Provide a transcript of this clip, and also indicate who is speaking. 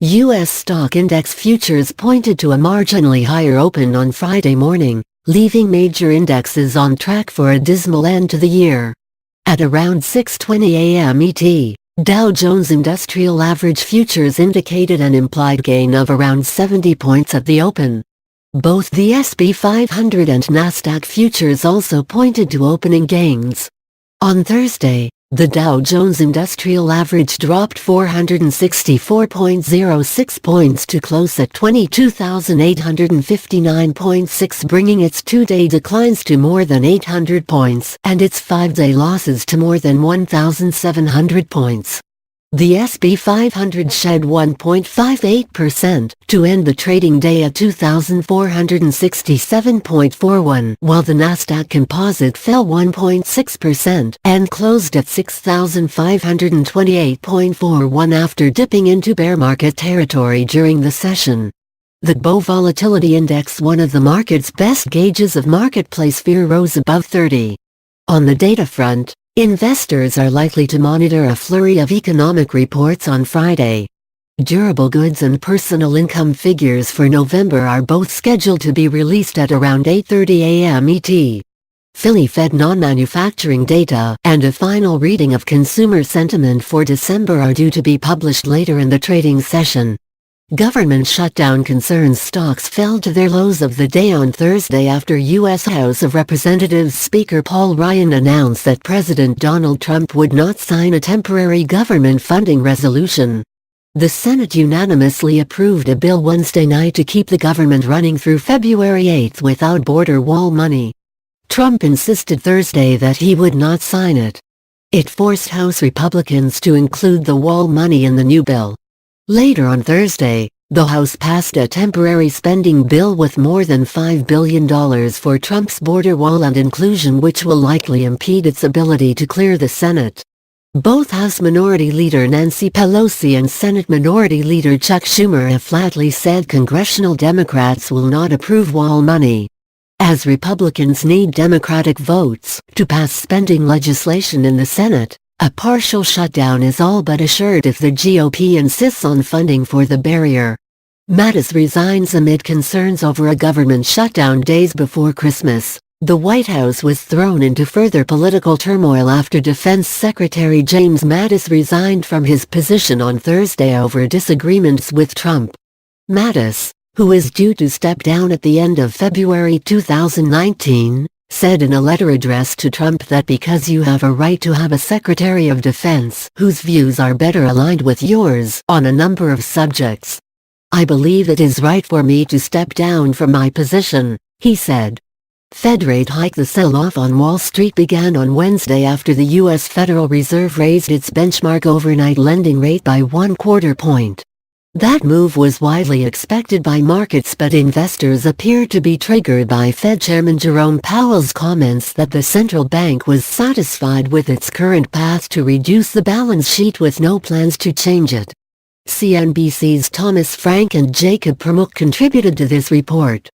Speaker 1: U.S. stock index futures pointed to a marginally higher open on Friday morning, leaving major indexes on track for a dismal end to the year. At around 6:20 a.m. ET, Dow Jones Industrial Average futures indicated an implied gain of around 70 points at the open. Both the S&P 500 and Nasdaq futures also pointed to opening gains. On Thursday, the Dow Jones Industrial Average dropped 464.06 points to close at 22,859.6, bringing its two-day declines to more than 800 points and its five-day losses to more than 1,700 points. The S&P 500 shed 1.58% to end the trading day at 2,467.41, while the Nasdaq Composite fell 1.6% and closed at 6,528.41 after dipping into bear market territory during the session. The BOE Volatility Index, one of the market's best gauges of marketplace fear, rose above 30. On the data front, investors are likely to monitor a flurry of economic reports on Friday. Durable goods and personal income figures for November are both scheduled to be released at around 8:30 a.m. ET. Philly Fed non-manufacturing data and a final reading of consumer sentiment for December are due to be published later in the trading session. Government shutdown concerns stocks fell to their lows of the day on Thursday after U.S. House of Representatives Speaker Paul Ryan announced that President Donald Trump would not sign a temporary government funding resolution. The Senate unanimously approved a bill Wednesday night to keep the government running through February 8 without border wall money. Trump insisted Thursday that he would not sign it. It forced House Republicans to include the wall money in the new bill. Later on Thursday, the House passed a temporary spending bill with more than $5 billion for Trump's border wall and inclusion, which will likely impede its ability to clear the Senate. Both House Minority Leader Nancy Pelosi and Senate Minority Leader Chuck Schumer have flatly said congressional Democrats will not approve wall money. As Republicans need Democratic votes to pass spending legislation in the Senate, a partial shutdown is all but assured if the GOP insists on funding for the barrier. Mattis resigns amid concerns over a government shutdown days before Christmas. The White House was thrown into further political turmoil after Defense Secretary James Mattis resigned from his position on Thursday over disagreements with Trump. Mattis, who is due to step down at the end of February 2019, said in a letter addressed to Trump that because you have a right to have a Secretary of Defense whose views are better aligned with yours on a number of subjects, I believe it is right for me to step down from my position, he said. Fed rate hike. The sell-off on Wall Street began on Wednesday after the U.S. Federal Reserve raised its benchmark overnight lending rate by 1/4 point. That move was widely expected by markets, but investors appeared to be triggered by Fed Chairman Jerome Powell's comments that the central bank was satisfied with its current path to reduce the balance sheet with no plans to change it. CNBC's Thomas Frank and Jacob Pramuk contributed to this report.